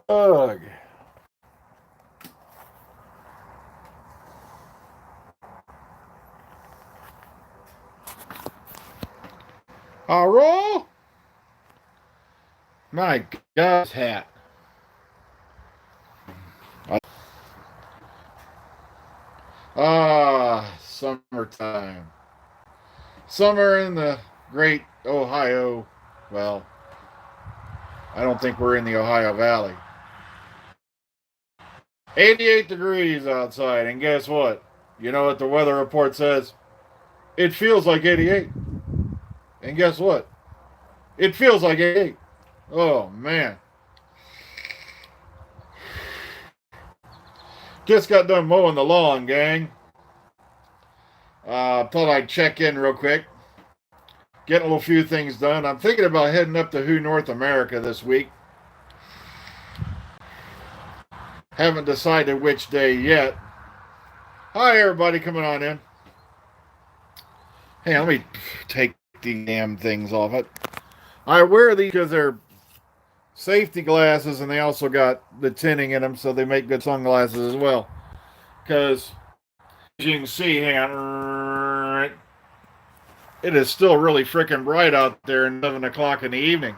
Ugh. Hello? My God's hat. Summertime. Summer in the great Ohio. Well, I don't think we're in the Ohio Valley. 88 degrees outside, and guess what? You know what the weather report says? It feels like 88. And guess what? It feels like 88. Oh, man. Just got done mowing the lawn, gang. Thought I'd check in real quick. Getting a little few things done. I'm thinking about heading up to Who North America this week. Haven't decided which day yet. Hi, everybody coming on in. Hey, let me take these damn things off it. I wear these because they're safety glasses, and they also got the tinting in them, so they make good sunglasses as well. Because, as you can see, hang on, it is still really freaking bright out there at 11 o'clock in the evening.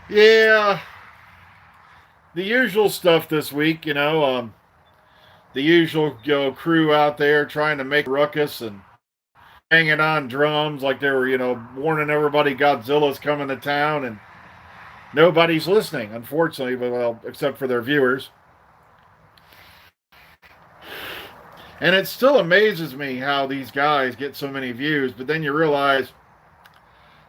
Yeah, the usual stuff this week, the usual crew out there trying to make a ruckus and hanging on drums like they were, warning everybody Godzilla's coming to town, and nobody's listening, unfortunately, well, except for their viewers. And it still amazes me how these guys get so many views, but then you realize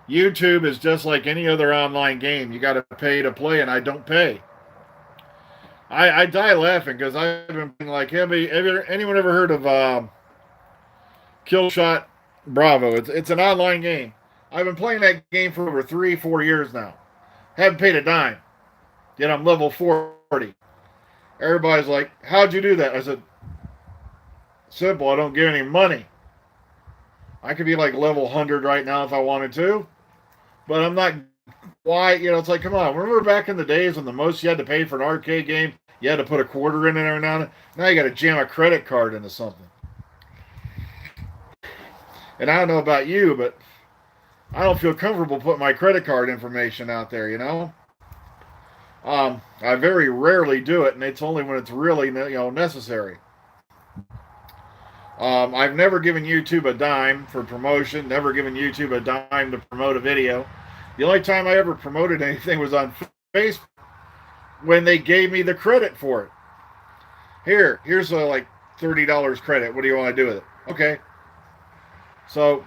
YouTube is just like any other online game. You got to pay to play, and I don't pay. I die laughing because I've been like, have anyone ever heard of Killshot Bravo? It's an online game. I've been playing that game for over 3-4 years now. Haven't paid a dime. Yet I'm level 40. Everybody's like, how'd you do that? I said, simple, I don't get any money. I could be like level 100 right now if I wanted to. But I'm not. Why? It's like, come on. Remember back in the days when the most you had to pay for an arcade game, you had to put a quarter in it every now and then? Now you got to jam a credit card into something. And I don't know about you, but I don't feel comfortable putting my credit card information out there, I very rarely do it, and it's only when it's really, necessary. I've never given YouTube a dime for promotion, never given YouTube a dime to promote a video. The only time I ever promoted anything was on Facebook when they gave me the credit for it. Here's like $30 credit. What do you want to do with it? Okay. So,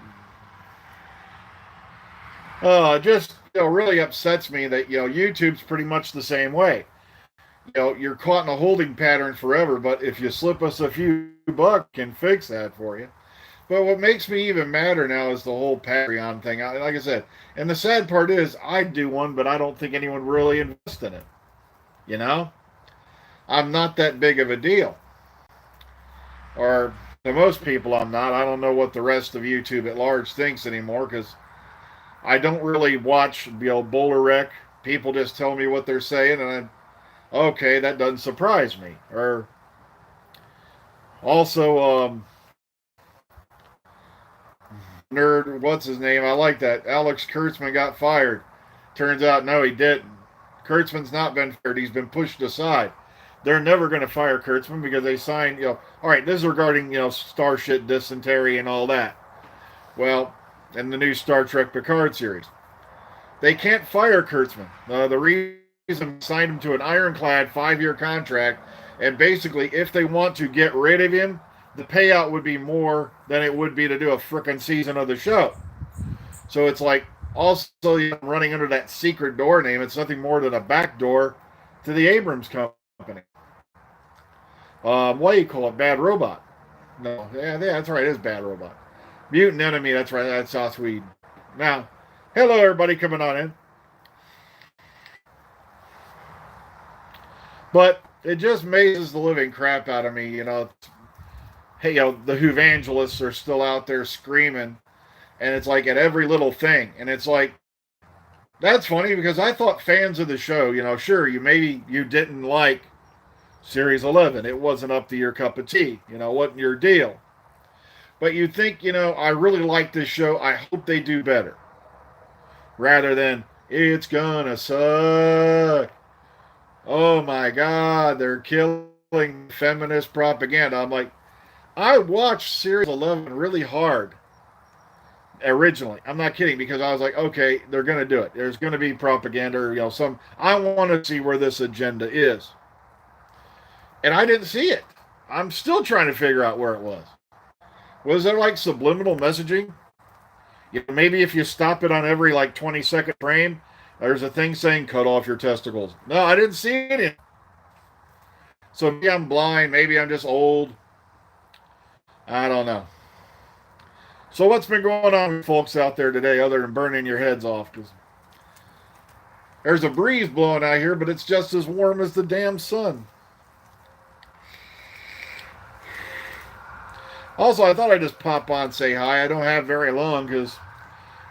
just really upsets me that YouTube's pretty much the same way. You're caught in a holding pattern forever, but if you slip us a few bucks, can fix that for you. But what makes me even madder now is the whole Patreon thing. Like I said, and the sad part is I'd do one, but I don't think anyone really invests in it. I'm not that big of a deal. Or to most people, I'm not. I don't know what the rest of YouTube at large thinks anymore because I don't really watch Bowler Rec. People just tell me what they're saying, and okay, that doesn't surprise me. Or also, nerd, what's his name? I like that. Alex Kurtzman got fired. Turns out, no, he didn't. Kurtzman's not been fired. He's been pushed aside. They're never going to fire Kurtzman because they signed, all right, this is regarding, Starship Dysentery and all that. Well, in the new Star Trek Picard series. They can't fire Kurtzman. The reason signed him to an ironclad 5-year contract, and basically, if they want to get rid of him, the payout would be more than it would be to do a frickin' season of the show. So it's like, also running under that secret door name, it's nothing more than a back door to the Abrams company. What do you call it? Bad Robot. No, yeah, that's right, it is Bad Robot. Mutant Enemy, that's right, that's Joss Whedon. Now, hello everybody coming on in. But it just mazes the living crap out of me, Hey, the Whovangelists are still out there screaming, and it's like at every little thing. And it's like, That's funny because I thought fans of the show, sure, you didn't like Series 11. It wasn't up to your cup of tea. Wasn't your deal. But you think, I really like this show. I hope they do better. Rather than, it's gonna suck. Oh my God, they're killing feminist propaganda. I'm like, I watched Series 11 really hard originally. I'm not kidding because I was like, okay, they're going to do it. There's going to be propaganda or, some. I want to see where this agenda is. And I didn't see it. I'm still trying to figure out where it was. Was there like subliminal messaging? Maybe if you stop it on every like 20-second frame, there's a thing saying cut off your testicles. No, I didn't see it. So maybe I'm blind. Maybe I'm just old. I don't know. So what's been going on with folks out there today other than burning your heads off? Because there's a breeze blowing out here, but it's just as warm as the damn sun. Also, I thought I'd just pop on and say hi. I don't have very long because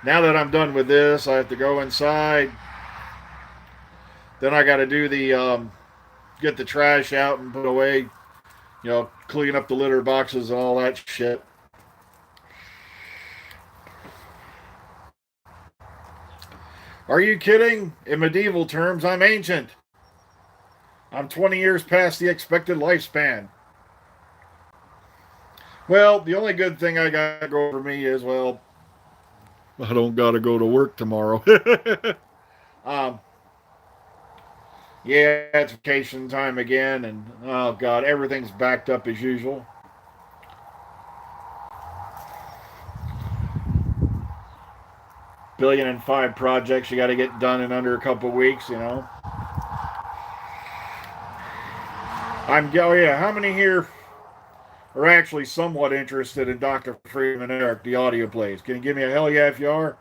now that I'm done with this, I have to go inside. Then I got to do get the trash out and put away, clean up the litter boxes and all that shit. Are you kidding? In medieval terms, I'm ancient. I'm 20 years past the expected lifespan. Well, the only good thing I got going for me is, well, I don't got to go to work tomorrow. um, yeah, it's vacation time again, and oh God, everything's backed up as usual. $1.5 billion projects you got to get done in under a couple of weeks, Oh yeah, how many here are actually somewhat interested in Dr. Freeman and Eric, the audio plays? Can you give me a hell yeah if you are?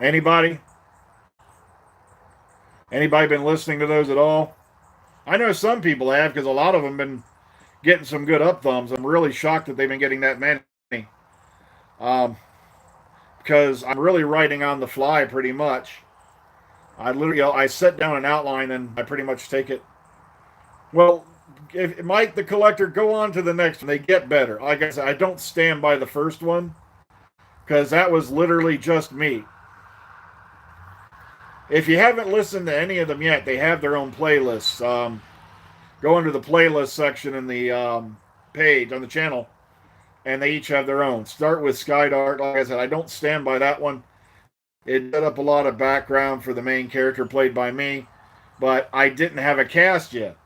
Anybody? Anybody been listening to those at all? I know some people have because a lot of them been getting some good up thumbs. I'm really shocked that they've been getting that many. Um, because I'm really writing on the fly pretty much. I literally, I set down an outline and I pretty much take it. Well, if Mike the Collector, go on to the next one. They get better. Like I said, I don't stand by the first one because that was literally just me. If you haven't listened to any of them yet, they have their own playlists. Go into the playlist section in the page on the channel, and they each have their own. Start with Skydart. Like I said, I don't stand by that one. It set up a lot of background for the main character played by me, but I didn't have a cast yet.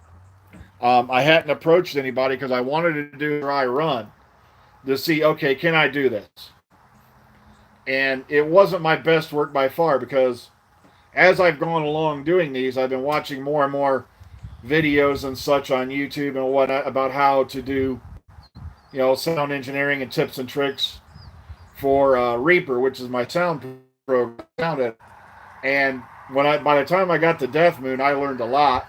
I hadn't approached anybody because I wanted to do a dry run to see, okay, can I do this? And it wasn't my best work by far because as I've gone along doing these, I've been watching more and more videos and such on YouTube and whatnot about how to do, sound engineering and tips and tricks for Reaper, which is my sound program. And by the time I got to Death Moon, I learned a lot.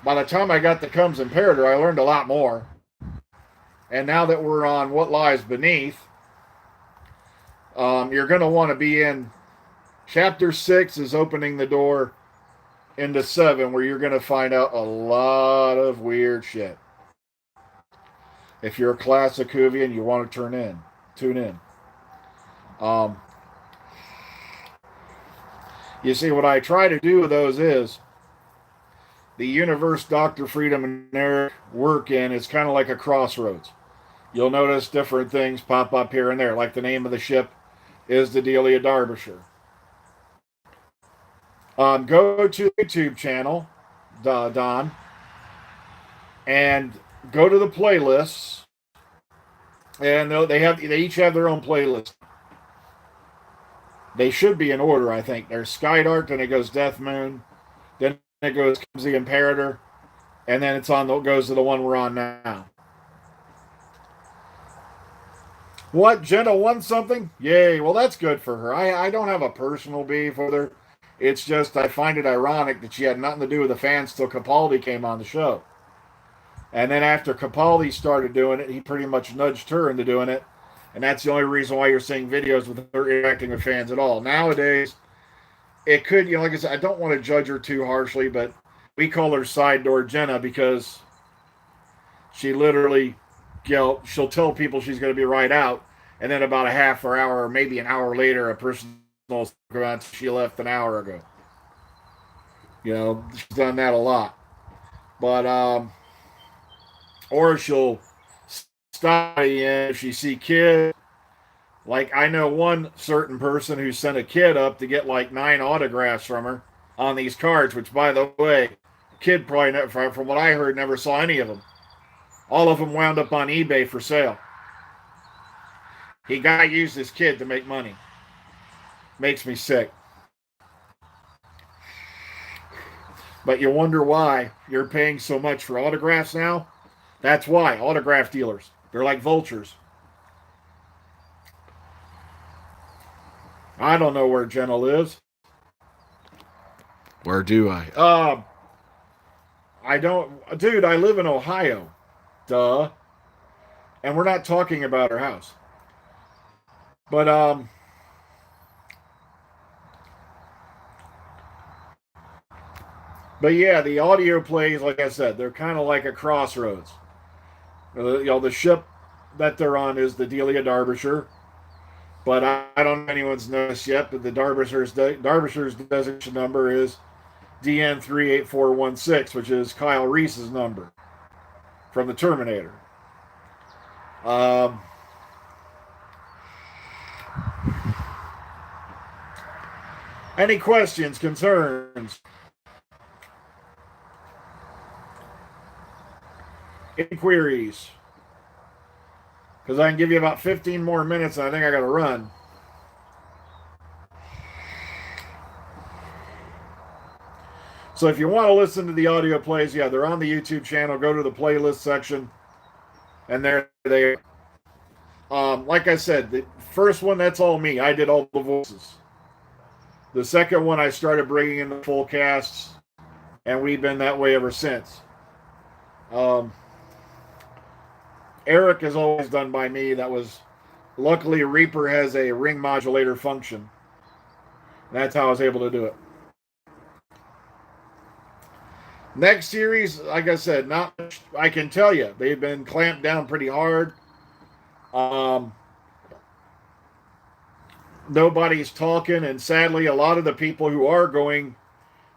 By the time I got to Comes Imperator, I learned a lot more. And now that we're on What Lies Beneath, you're going to want to be in Chapter 6 is opening the door into 7, where you're going to find out a lot of weird shit. If you're a classic Whovian, you want to tune in. You see, what I try to do with those is the universe Dr. Freedom and Eric work in is kind of like a crossroads. You'll notice different things pop up here and there, like the name of the ship is the Delia Derbyshire. Go to the YouTube channel, Don, and go to the playlists, and they each have their own playlist. They should be in order, I think. There's Skydart, then it goes Death Moon, then it goes the Imperator, and then goes to the one we're on now. What? Jenna won something? Yay! Well, that's good for her. I don't have a personal beef with her. It's just I find it ironic that she had nothing to do with the fans till Capaldi came on the show. And then after Capaldi started doing it, he pretty much nudged her into doing it. And that's the only reason why you're seeing videos with her interacting with fans at all. Nowadays, it could, like I said, I don't want to judge her too harshly, but we call her Side Door Jenna because she literally, she'll tell people she's going to be right out, and then about a half an hour or maybe an hour later, a person will talk about she left an hour ago. She's done that a lot. But, or she'll stop if she see kids. Like, I know one certain person who sent a kid up to get like 9 autographs from her on these cards, which, by the way, kid probably, never, from what I heard, never saw any of them. All of them wound up on eBay for sale. He got to use this kid to make money. Makes me sick. But you wonder why you're paying so much for autographs now? That's why. Autograph dealers. They're like vultures. I don't know where Jenna lives. Where do I? I don't. Dude, I live in Ohio. Duh. And we're not talking about her house. But, yeah, the audio plays, like I said, they're kind of like a crossroads. The ship that they're on is the Delia Derbyshire. But I don't know if anyone's noticed yet, but the Derbyshire's designation number is DN38416, which is Kyle Reese's number from the Terminator. Any questions, concerns, inquiries? Because I can give you about 15 more minutes, and I think I got to run. So if you want to listen to the audio plays, yeah, they're on the YouTube channel. Go to the playlist section, and there they are. Like I said, the first one, that's all me. I did all the voices. The second one, I started bringing in the full casts, and we've been that way ever since. Eric is always done by me. That was, luckily, Reaper has a ring modulator function. That's how I was able to do it. Next series, like I said, not much I can tell you. They've been clamped down pretty hard. Nobody's talking, and sadly, a lot of the people who are going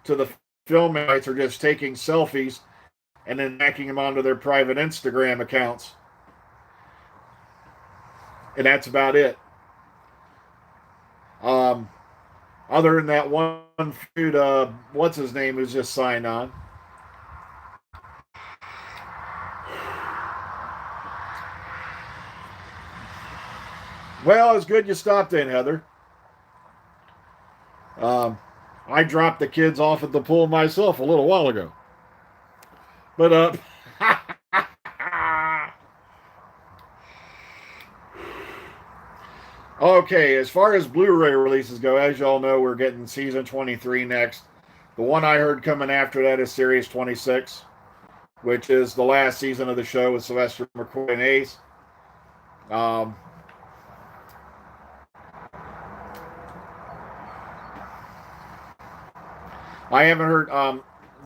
to the film nights are just taking selfies and then backing them onto their private Instagram accounts. And that's about it. Other than that one dude, what's his name, who's just signed on. Well, it's good you stopped in, Heather. I dropped the kids off at the pool myself a little while ago. But, okay, as far as Blu-ray releases go, as y'all know, we're getting season 23 next. The one I heard coming after that is series 26, which is the last season of the show with Sylvester McCoy and Ace. I haven't heard,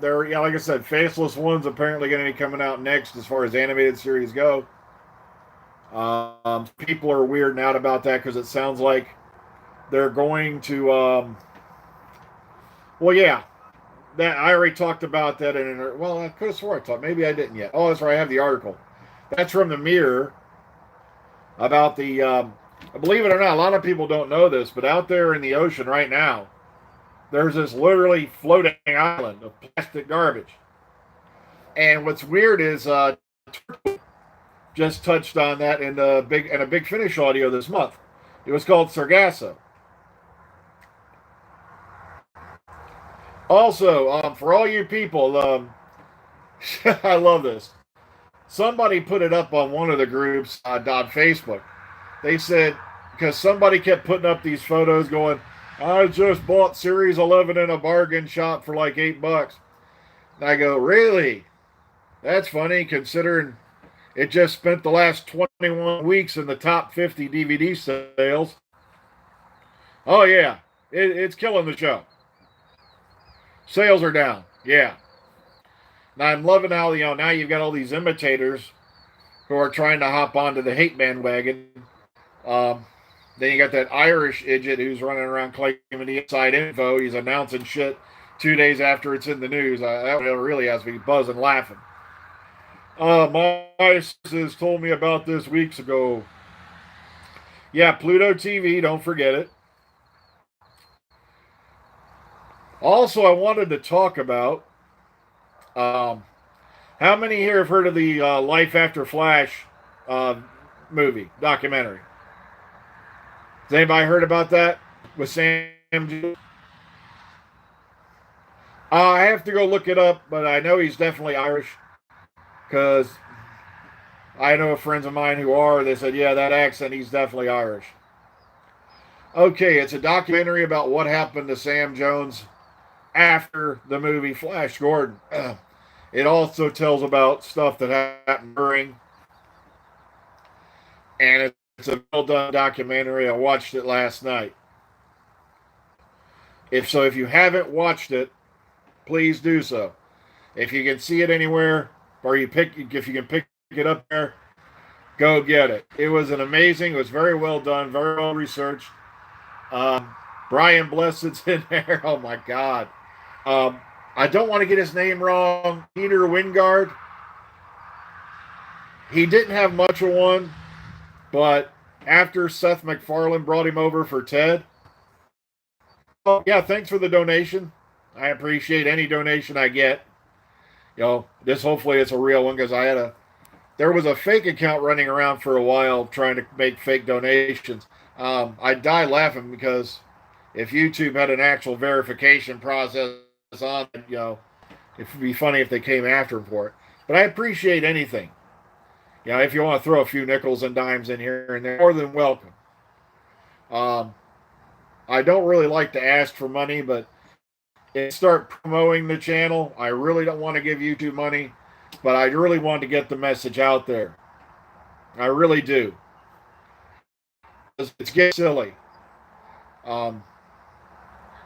like I said, Faceless One's apparently going to be coming out next as far as animated series go. People are weirding out about that because it sounds like they're going to, well, yeah, that I already talked about that well, I could have swore I talked, maybe I didn't yet. Oh, that's right, I have the article. That's from the Mirror about the, believe it or not, a lot of people don't know this, but out there in the ocean right now, there's this literally floating island of plastic garbage. And what's weird is just touched on that in a Big Finish audio this month. It was called Sargasso. Also, for all you people, I love this. Somebody put it up on one of the groups on Facebook. They said, because somebody kept putting up these photos going, I just bought Series 11 in a bargain shop for like $8. And I go, really? That's funny considering It just spent the last 21 weeks in the top 50 DVD sales. Oh, yeah. It's killing the show. Sales are down. Yeah. Now, I'm loving how, now you've got all these imitators who are trying to hop onto the hate bandwagon. Then you got that Irish idiot who's running around claiming the inside info. He's announcing shit 2 days after it's in the news. That really has me buzzing laughing. My sources told me about this weeks ago. Yeah, Pluto TV, don't forget it. Also, I wanted to talk about how many here have heard of the Life After Flash movie, documentary? Has anybody heard about that with Sam? I have to go look it up, but I know he's definitely Irish because I know friends of mine who are. They said, yeah, that accent, he's definitely Irish. Okay, it's a documentary about what happened to Sam Jones after the movie Flash Gordon. It also tells about stuff that happened during, and it's a well done documentary. I watched it last night. If you haven't watched it, please do so. If you can see it anywhere, or if you can pick it up there, go get it. It was it was very well done, very well researched. Brian Blessed's in there. Oh my God. I don't want to get his name wrong. Peter Wingard. He didn't have much of one, but after Seth MacFarlane brought him over for Ted. Oh, yeah, thanks for the donation. I appreciate any donation I get. This hopefully it's a real one because there was a fake account running around for a while trying to make fake donations. I die laughing because if YouTube had an actual verification process on it, it would be funny if they came after him for it. But I appreciate anything. If you want to throw a few nickels and dimes in here and there, more than welcome. I don't really like to ask for money, but start promoting the channel. I really don't want to give YouTube money, but I really want to get the message out there. I really do. It's getting silly.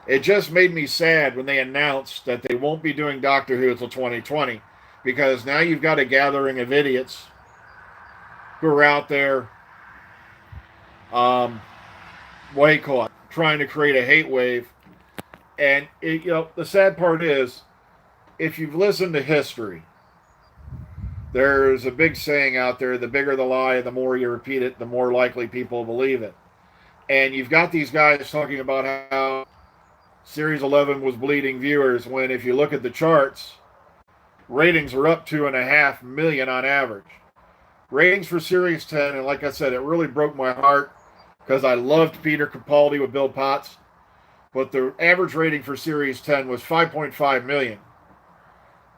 It just made me sad when they announced that they won't be doing Doctor Who until 2020, because now you've got a gathering of idiots who are out there, trying to create a hate wave. And the sad part is, if you've listened to history, there's a big saying out there: the bigger the lie, the more you repeat it, the more likely people believe it. And you've got these guys talking about how Series 11 was bleeding viewers, when if you look at the charts, ratings are up 2.5 million on average. Ratings for Series 10, and like I said, it really broke my heart because I loved Peter Capaldi with Bill Potts, but the average rating for Series 10 was 5.5 million.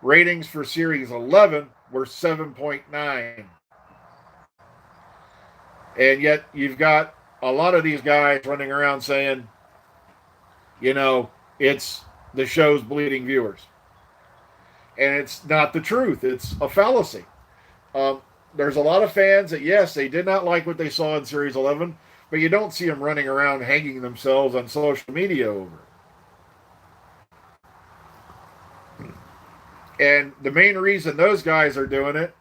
Ratings for Series 11 were 7.9. And yet you've got a lot of these guys running around saying, it's the show's bleeding viewers. And it's not the truth. It's a fallacy. There's a lot of fans that, yes, they did not like what they saw in Series 11, but you don't see them running around hanging themselves on social media over it. And the main reason those guys are doing it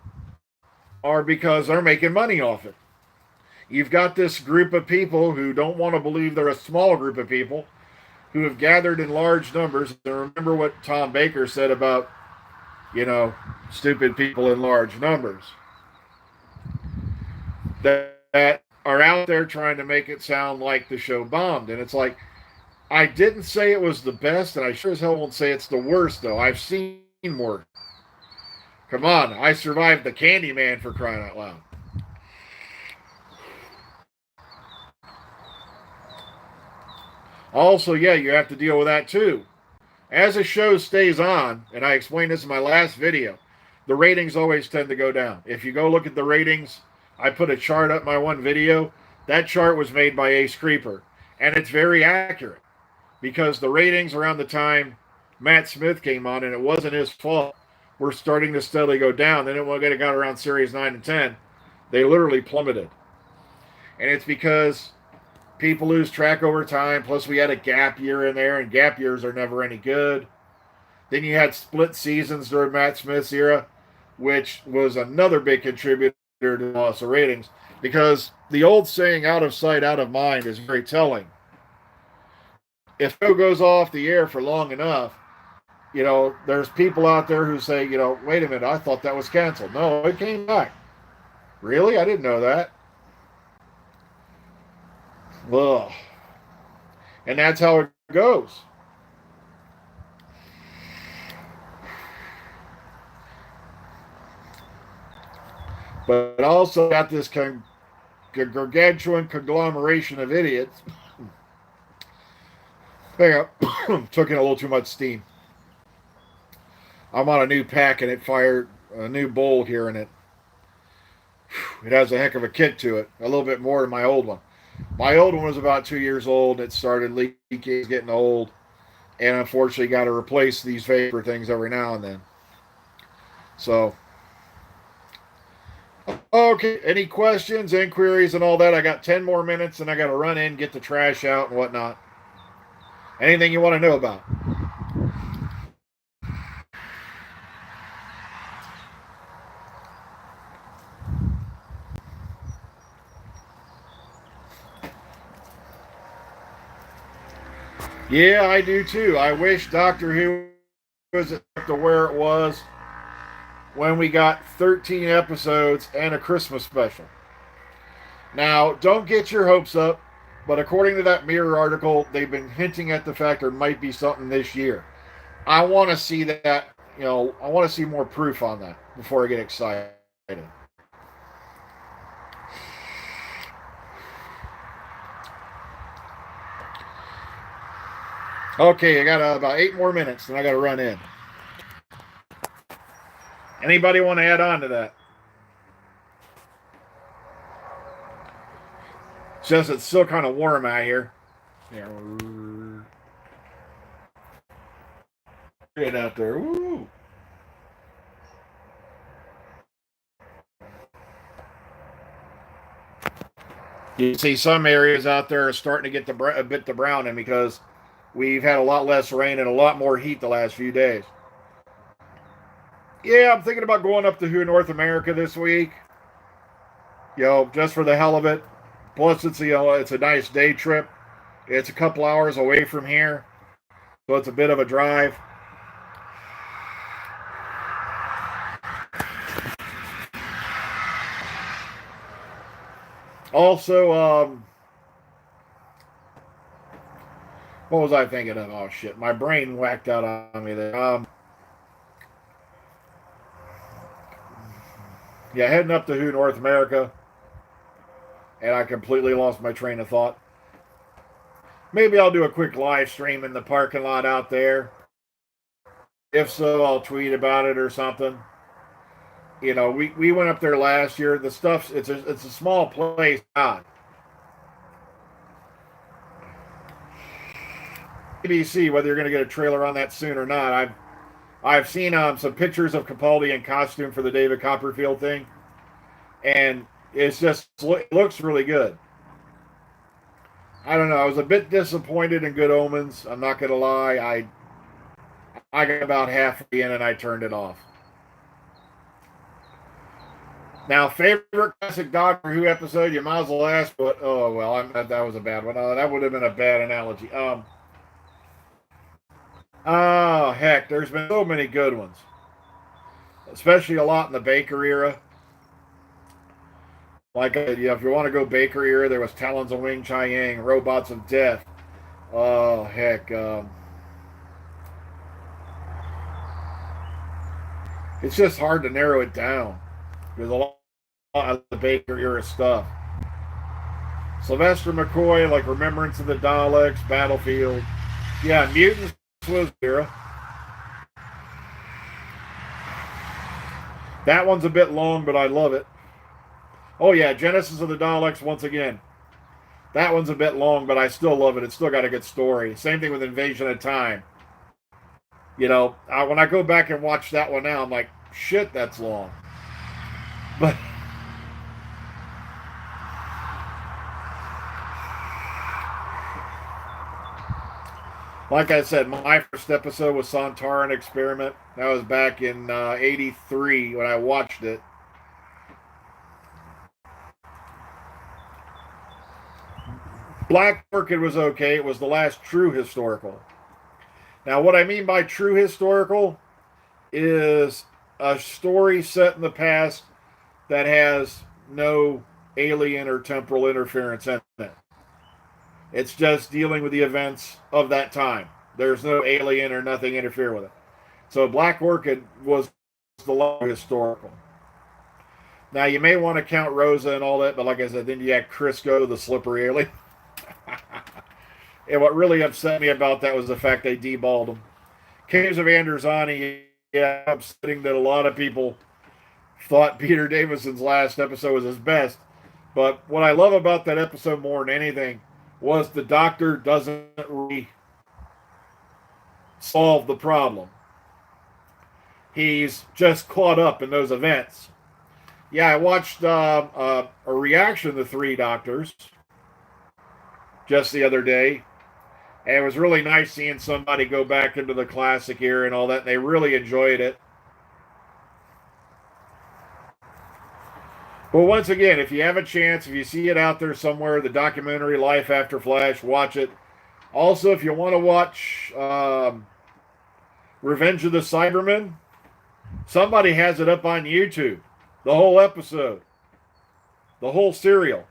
are because they're making money off it. You've got this group of people who don't want to believe they're a small group of people who have gathered in large numbers. And remember what Tom Baker said about, stupid people in large numbers that are out there trying to make it sound like the show bombed. And it's like, I didn't say it was the best, and I sure as hell won't say it's the worst, though. I've seen more. Come on, I survived the Candyman, for crying out loud. Also, yeah, you have to deal with that too. As a show stays on, and I explained this in my last video, the ratings always tend to go down. If you go look at the ratings, I put a chart up in my one video. That chart was made by Ace Creeper, and it's very accurate because the ratings around the time Matt Smith came on, and it wasn't his fault, were starting to steadily go down. Then when it got around series 9 and 10, they literally plummeted. And it's because people lose track over time. Plus, we had a gap year in there, and gap years are never any good. Then you had split seasons during Matt Smith's era, which was another big contributor to the loss of ratings. Because the old saying, out of sight, out of mind, is very telling. If show goes off the air for long enough, there's people out there who say, wait a minute, I thought that was canceled. No, it came back. Really? I didn't know that. Ugh. And that's how it goes. But also got this gargantuan conglomeration of idiots. Hang on. Took in a little too much steam. I'm on a new pack and it fired a new bowl here, and it has a heck of a kick to it. A little bit more than my old one. My old one was about 2 years old. It started leaking, getting old, and unfortunately got to replace these vapor things every now and then. So, okay, any questions, inquiries, and all that? I got 10 more minutes, and I got to run in, get the trash out, and whatnot. Anything you want to know about? Yeah, I do too. I wish Doctor Who was to where it was when we got 13 episodes and a Christmas special. Now, don't get your hopes up, but according to that Mirror article, they've been hinting at the fact there might be something this year. I want to see that, I want to see more proof on that before I get excited. Okay, I got about 8 more minutes, and I got to run in. Anybody want to add on to that? It's just it's still kind of warm out here. Get out there. Woo! You see some areas out there are starting to get a bit the browning because we've had a lot less rain and a lot more heat the last few days. Yeah, I'm thinking about going up to North America this week. Just for the hell of it. Plus, it's a nice day trip. It's a couple hours away from here, so it's a bit of a drive. Also, what was I thinking of? Oh shit, my brain whacked out on me there. Yeah, heading up to North America, and I completely lost my train of thought. Maybe I'll do a quick live stream in the parking lot out there. If so, I'll tweet about it or something. We went up there last year. The stuff's it's a small place. ABC, whether you're going to get a trailer on that soon or not. I've seen some pictures of Capaldi in costume for the David Copperfield thing, and it looks really good. I don't know. I was a bit disappointed in Good Omens. I'm not going to lie. I got about halfway in and I turned it off. Now, favorite classic Doctor Who episode? You might as well ask, but that was a bad one. That would have been a bad analogy. Oh, heck, there's been so many good ones. Especially a lot in the Baker era. Like, if you want to go Baker era, there was Talons of Wing Chai-Yang, Robots of Death. Oh, heck. It's just hard to narrow it down. There's a lot of the Baker era stuff. Sylvester McCoy, like Remembrance of the Daleks, Battlefield. Yeah, Mutants was era. That one's a bit long, but I love it. Oh yeah, Genesis of the Daleks once again. That one's a bit long, but I still love it. It's still got a good story. Same thing with Invasion of Time. When I go back and watch that one now, I'm like, shit, that's long. But like I said, my first episode was Sontaran Experiment. That was back in '83 when I watched it. Black Orchid was okay. It was the last true historical. Now, what I mean by true historical is a story set in the past that has no alien or temporal interference in it. It's just dealing with the events of that time. There's no alien or nothing interfere with it. So Black Orchid was the long historical. Now you may want to count Rosa and all that, but like I said, then you had Crisco, the slippery alien. And what really upset me about that was the fact they deballed him. Caves of Androzani, yeah, upsetting that a lot of people thought Peter Davison's last episode was his best. But what I love about that episode more than anything was the doctor doesn't really solve the problem. He's just caught up in those events. Yeah, I watched a reaction of the Three Doctors just the other day. And it was really nice seeing somebody go back into the classic era and all that. And they really enjoyed it. But once again, if you have a chance, if you see it out there somewhere, the documentary Life After Flash, watch it. Also, if you want to watch Revenge of the Cybermen, somebody has it up on YouTube. The whole episode. The whole serial.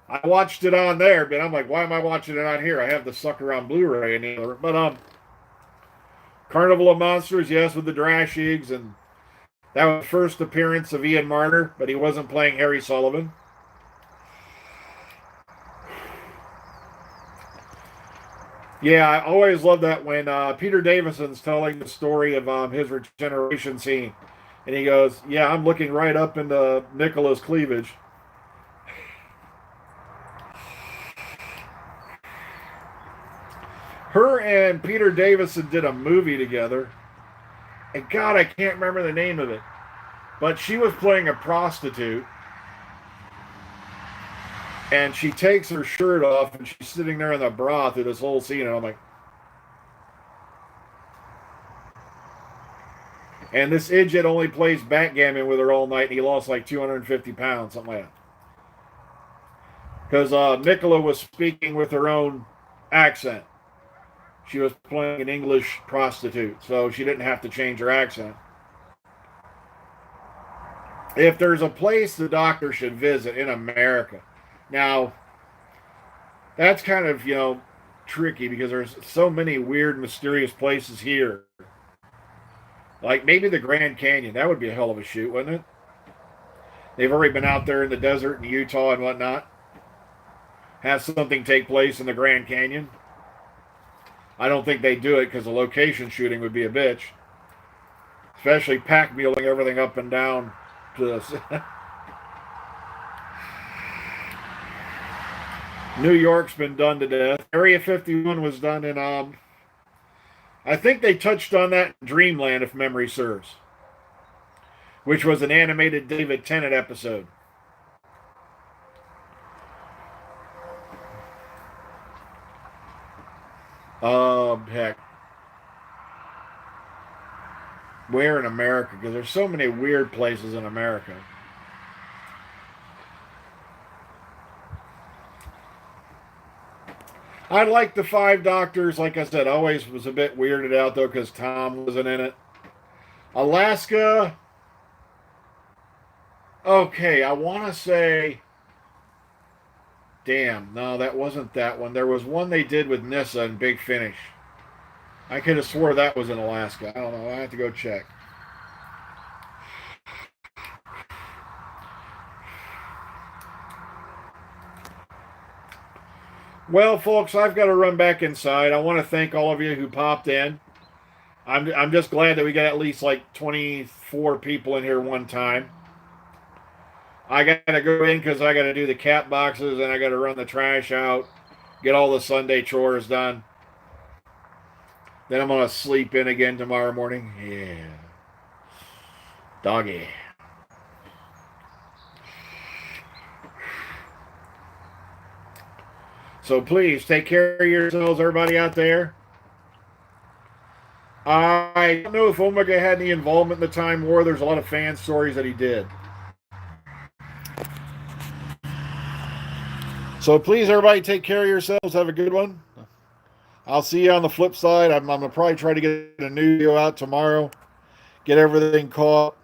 I watched it on there, but I'm like, why am I watching it on here? I have the sucker on Blu-ray and the other. But Carnival of Monsters, yes, with the Drashigs, and that was the first appearance of Ian Marner, but he wasn't playing Harry Sullivan. Yeah, I always love that when Peter Davison's telling the story of his regeneration scene. And he goes, yeah, I'm looking right up into Nicola's cleavage. Her and Peter Davison did a movie together. And God, I can't remember the name of it. But she was playing a prostitute. And she takes her shirt off and she's sitting there in the bra through this whole scene. And I'm like, and this idiot only plays backgammon with her all night, and he lost like 250 pounds, something like that. Because Nicola was speaking with her own accent. She was playing an English prostitute, so she didn't have to change her accent. If there's a place the doctor should visit in America, now that's kind of, tricky because there's so many weird, mysterious places here. Like maybe the Grand Canyon. That would be a hell of a shoot, wouldn't it? They've already been out there in the desert in Utah and whatnot. Have something take place in the Grand Canyon. I don't think they do it because the location shooting would be a bitch. Especially pack muling everything up and down to this. New York's been done to death. Area 51 was done in I think they touched on that in Dreamland, if memory serves, which was an animated David Tennant episode. Heck. Where in America? Because there's so many weird places in America. I like the Five Doctors. Like I said, always was a bit weirded out, though, because Tom wasn't in it. Alaska. Okay, I want to say... Damn, no, that wasn't that one. There was one they did with Nissa and Big Finish. I could have swore that was in Alaska. I don't know. I have to go check. Well, folks, I've got to run back inside. I want to thank all of you who popped in. I'm just glad that we got at least like 24 people in here one time. I got to go in because I got to do the cat boxes and I got to run the trash out, get all the Sunday chores done. Then I'm going to sleep in again tomorrow morning. Yeah. Doggy. So please take care of yourselves, everybody out there. I don't know if Omega had any involvement in the Time War. There's a lot of fan stories that he did. So please, everybody, take care of yourselves. Have a good one. I'll see you on the flip side. I'm going to probably try to get a new video out tomorrow. Get everything caught.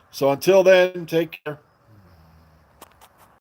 So until then, take care.